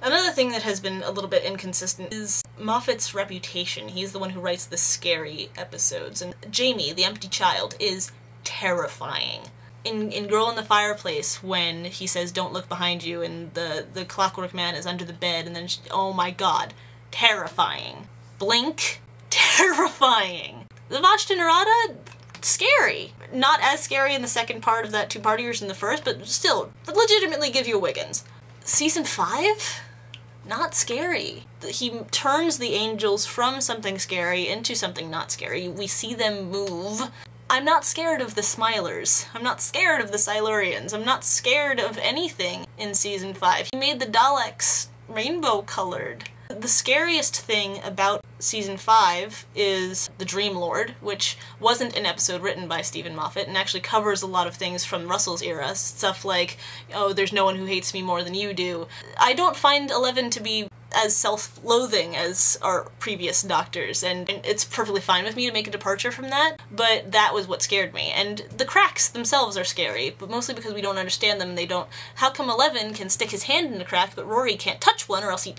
Another thing that has been a little bit inconsistent is Moffat's reputation. He's the one who writes the scary episodes, and Jamie, the empty child, is terrifying. In Girl in the Fireplace, when he says, "Don't look behind you," and the Clockwork Man is under the bed, and then oh my god, terrifying. Blink, terrifying. The Vashta Nerada, scary. Not as scary in the second part of that two-partier as in the first, but still, legitimately give you a Wiggins. Season 5? Not scary. He turns the angels from something scary into something not scary. We see them move. I'm not scared of the Smilers. I'm not scared of the Silurians. I'm not scared of anything in Season 5. He made the Daleks rainbow-colored. The scariest thing about Season 5 is the Dream Lord, which wasn't an episode written by Stephen Moffat and actually covers a lot of things from Russell's era. Stuff like, oh, there's no one who hates me more than you do. I don't find 11 to be as self-loathing as our previous Doctors, and it's perfectly fine with me to make a departure from that, but that was what scared me. And the cracks themselves are scary, but mostly because we don't understand them and they don't... How come 11 can stick his hand in a crack, but Rory can't touch one, or else he...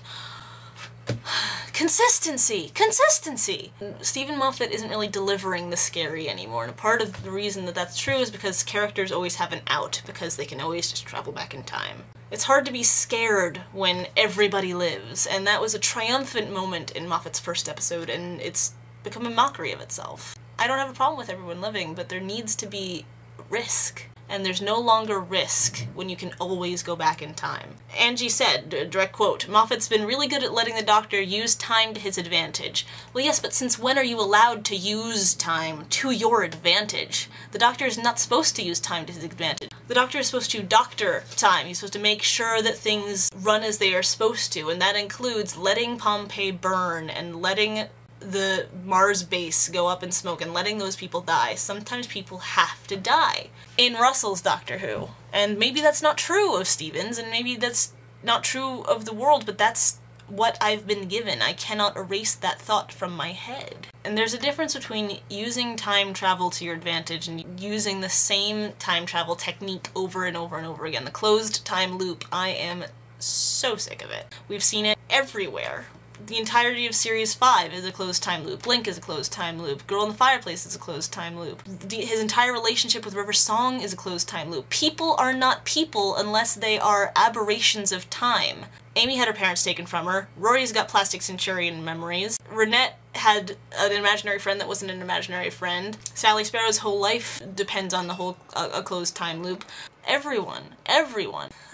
Consistency! Consistency! Stephen Moffat isn't really delivering the scary anymore, and part of the reason that that's true is because characters always have an out, because they can always just travel back in time. It's hard to be scared when everybody lives, and that was a triumphant moment in Moffat's first episode, and it's become a mockery of itself. I don't have a problem with everyone living, but there needs to be risk. And there's no longer risk when you can always go back in time. Angie said, direct quote, "Moffat's been really good at letting the Doctor use time to his advantage." Well, yes, but since when are you allowed to use time to your advantage? The Doctor is not supposed to use time to his advantage. The Doctor is supposed to doctor time. He's supposed to make sure that things run as they are supposed to, and that includes letting Pompeii burn and letting the Mars base go up in smoke and letting those people die. Sometimes people have to die. In Russell's Doctor Who. And maybe that's not true of Stevens, and maybe that's not true of the world, but that's what I've been given. I cannot erase that thought from my head. And there's a difference between using time travel to your advantage and using the same time travel technique over and over and over again. The closed time loop, I am so sick of it. We've seen it everywhere. The entirety of Series 5 is a closed time loop. Blink is a closed time loop. Girl in the Fireplace is a closed time loop. His entire relationship with River Song is a closed time loop. People are not people unless they are aberrations of time. Amy had her parents taken from her. Rory's got plastic Centurion memories. Renette had an imaginary friend that wasn't an imaginary friend. Sally Sparrow's whole life depends on the whole a closed time loop. Everyone.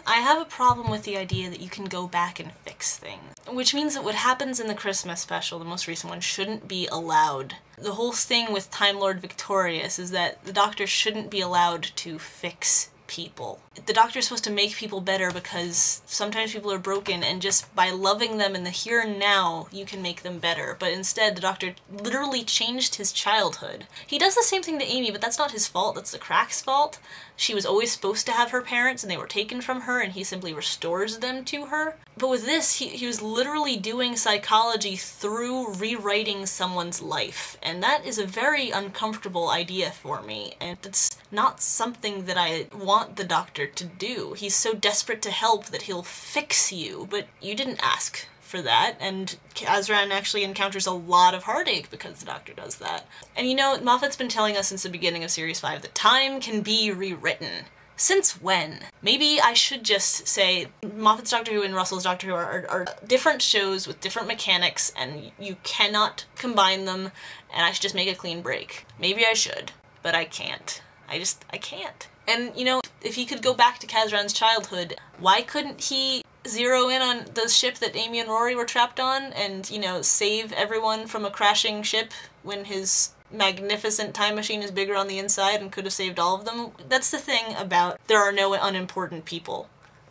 I have a problem with the idea that you can go back and fix things. Which means that what happens in the Christmas special, the most recent one, shouldn't be allowed. The whole thing with Time Lord Victorious is that the Doctor shouldn't be allowed to fix people. The Doctor's supposed to make people better because sometimes people are broken, and just by loving them in the here and now, you can make them better. But instead, the Doctor literally changed his childhood. He does the same thing to Amy, but that's not his fault, that's the Crack's fault. She was always supposed to have her parents, and they were taken from her, and he simply restores them to her. But with this, he was literally doing psychology through rewriting someone's life, and that is a very uncomfortable idea for me, and it's not something that I want the Doctor to do. He's so desperate to help that he'll fix you, but you didn't ask for that, and Azran actually encounters a lot of heartache because the Doctor does that. And you know, Moffat's been telling us since the beginning of Series 5 that time can be rewritten. Since when? Maybe I should just say Moffat's Doctor Who and Russell's Doctor Who are different shows with different mechanics, and you cannot combine them, and I should just make a clean break. Maybe I should, but I can't. I can't. And, you know, if he could go back to Kazran's childhood, why couldn't he zero in on the ship that Amy and Rory were trapped on and, you know, save everyone from a crashing ship when his magnificent time machine is bigger on the inside and could have saved all of them? That's the thing about there are no unimportant people,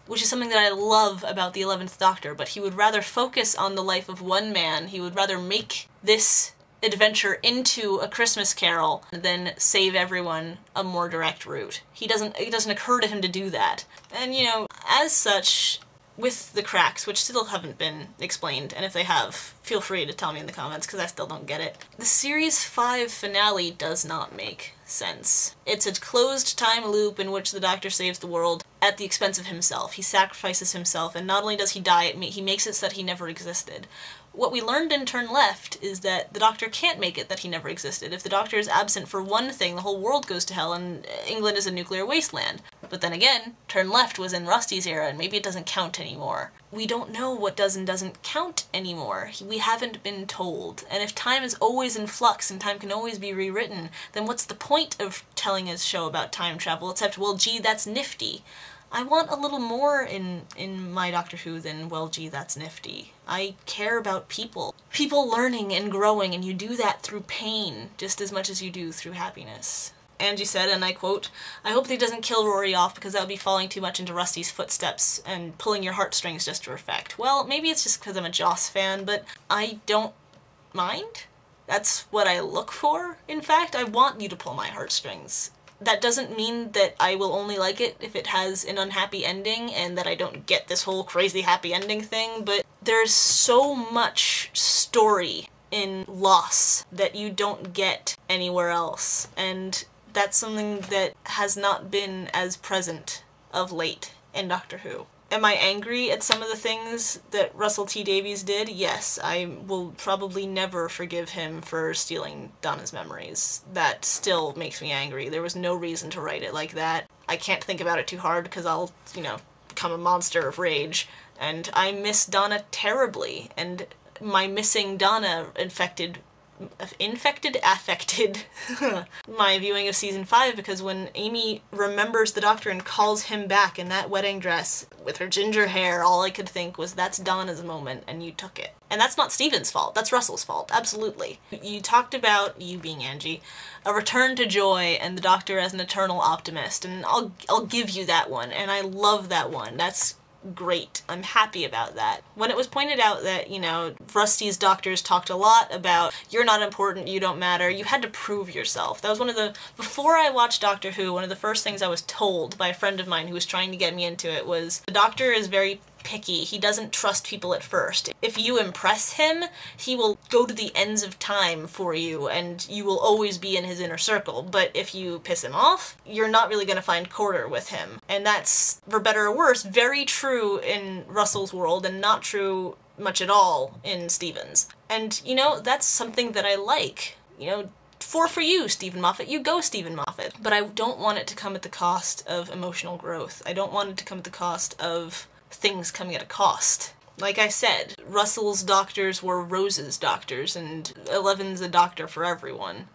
which is something that I love about the 11th Doctor, but he would rather focus on the life of one man. He would rather make this adventure into A Christmas Carol than save everyone a more direct route. It doesn't occur to him to do that. And, you know, as such, with the cracks, which still haven't been explained, and if they have, feel free to tell me in the comments, because I still don't get it. The Series 5 finale does not make sense. It's a closed time loop in which the Doctor saves the world. at the expense of himself. He sacrifices himself, and not only does he die, he makes it so that he never existed. What we learned in Turn Left is that the Doctor can't make it that he never existed. If the Doctor is absent for one thing, the whole world goes to hell and England is a nuclear wasteland. But then again, Turn Left was in Rusty's era, and maybe it doesn't count anymore. We don't know what does and doesn't count anymore. We haven't been told. And if time is always in flux and time can always be rewritten, then what's the point of telling a show about time travel except, well, gee, that's nifty. I want a little more in my Doctor Who than, well, gee, that's nifty. I care about people. People learning and growing, and you do that through pain just as much as you do through happiness. Angie said, and I quote, "I hope that he doesn't kill Rory off because that would be falling too much into Rusty's footsteps and pulling your heartstrings just for effect." Well, maybe it's just because I'm a Joss fan, but I don't mind. That's what I look for. In fact, I want you to pull my heartstrings. That doesn't mean that I will only like it if it has an unhappy ending and that I don't get this whole crazy happy ending thing, but there's so much story in loss that you don't get anywhere else, and that's something that has not been as present of late in Doctor Who. Am I angry at some of the things that Russell T Davies did? Yes, I will probably never forgive him for stealing Donna's memories. That still makes me angry. There was no reason to write it like that. I can't think about it too hard because I'll, become a monster of rage. And I miss Donna terribly, and my missing Donna affected my viewing of season 5, because when Amy remembers the Doctor and calls him back in that wedding dress with her ginger hair, all I could think was, that's Donna's moment and you took it. And that's not Stephen's fault, that's Russell's fault, absolutely. You talked about, you being Angie, a return to joy and the Doctor as an eternal optimist, and I'll give you that one, and I love that one. That's great. I'm happy about that. When it was pointed out that, Rusty's doctors talked a lot about, you're not important, you don't matter, you had to prove yourself. That was before I watched Doctor Who, one of the first things I was told by a friend of mine who was trying to get me into it was, the Doctor is very picky. He doesn't trust people at first. If you impress him, he will go to the ends of time for you and you will always be in his inner circle. But if you piss him off, you're not really going to find quarter with him. And that's, for better or worse, very true in Russell's world and not true much at all in Stephen's. And, that's something that I like. For you, Stephen Moffat, you go, Stephen Moffat. But I don't want it to come at the cost of emotional growth. I don't want it to come at the cost of things coming at a cost. Like I said, Russell's doctors were Rose's doctors, and Eleven's a doctor for everyone.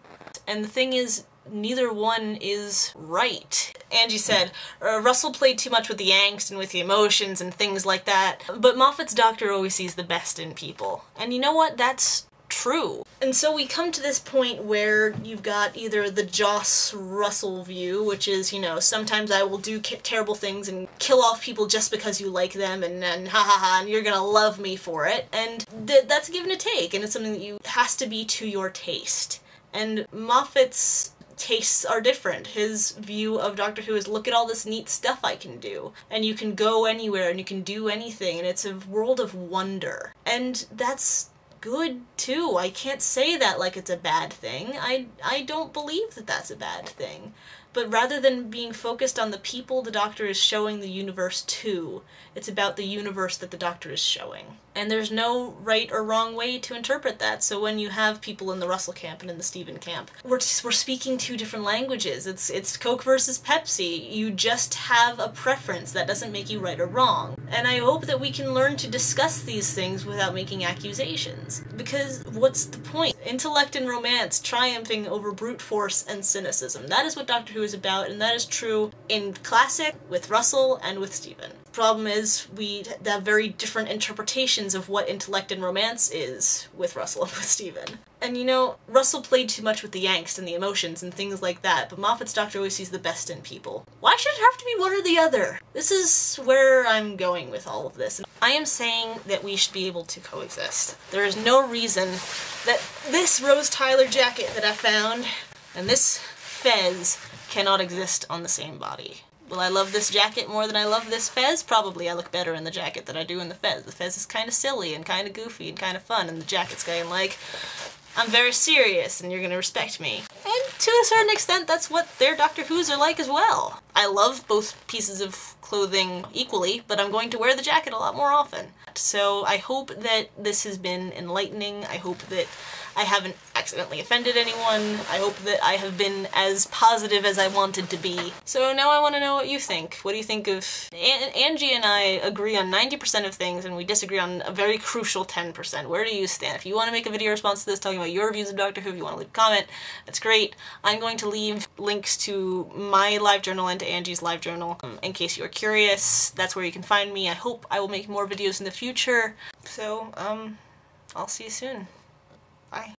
And the thing is, neither one is right. Angie said, Russell played too much with the angst and with the emotions and things like that, but Moffat's Doctor always sees the best in people. And you know what? That's true. And so we come to this point where you've got either the Joss Russell view, which is, sometimes I will do terrible things and kill off people just because you like them, and ha ha ha, and you're gonna love me for it. And that's a give and a take, and it's something that has to be to your taste. And Moffat's tastes are different. His view of Doctor Who is, look at all this neat stuff I can do. And you can go anywhere and you can do anything, and it's a world of wonder. And that's good too. I can't say that like it's a bad thing. I don't believe that that's a bad thing. But rather than being focused on the people the Doctor is showing the universe to, it's about the universe that the Doctor is showing. And there's no right or wrong way to interpret that. So when you have people in the Russell camp and in the Stephen camp, we're speaking two different languages. It's Coke versus Pepsi. You just have a preference. That doesn't make you right or wrong. And I hope that we can learn to discuss these things without making accusations. Because what's the point? Intellect and romance triumphing over brute force and cynicism. That is what Doctor Who is about, and that is true in classic, with Russell, and with Stephen. Problem is, we have very different interpretations of what intellect and romance is with Russell and with Stephen. And Russell played too much with the angst and the emotions and things like that, but Moffat's Doctor always sees the best in people. Why should it have to be one or the other? This is where I'm going with all of this. I am saying that we should be able to coexist. There is no reason that this Rose Tyler jacket that I found and this fez cannot exist on the same body. Will I love this jacket more than I love this fez? Probably. I look better in the jacket than I do in the fez. The fez is kind of silly and kind of goofy and kind of fun, and the jacket's kind of like, I'm very serious and you're gonna respect me. And to a certain extent, that's what their Doctor Who's are like as well. I love both pieces of clothing equally, but I'm going to wear the jacket a lot more often. So I hope that this has been enlightening. I hope that I haven't accidentally offended anyone. I hope that I have been as positive as I wanted to be. So now I want to know what you think. What do you think of... Angie and I agree on 90% of things and we disagree on a very crucial 10%. Where do you stand? If you want to make a video response to this talking about your views of Doctor Who, if you want to leave a comment, that's great. I'm going to leave links to my live journal and to Angie's live journal in case you're curious. That's where you can find me. I hope I will make more videos in the future. So, I'll see you soon. Bye.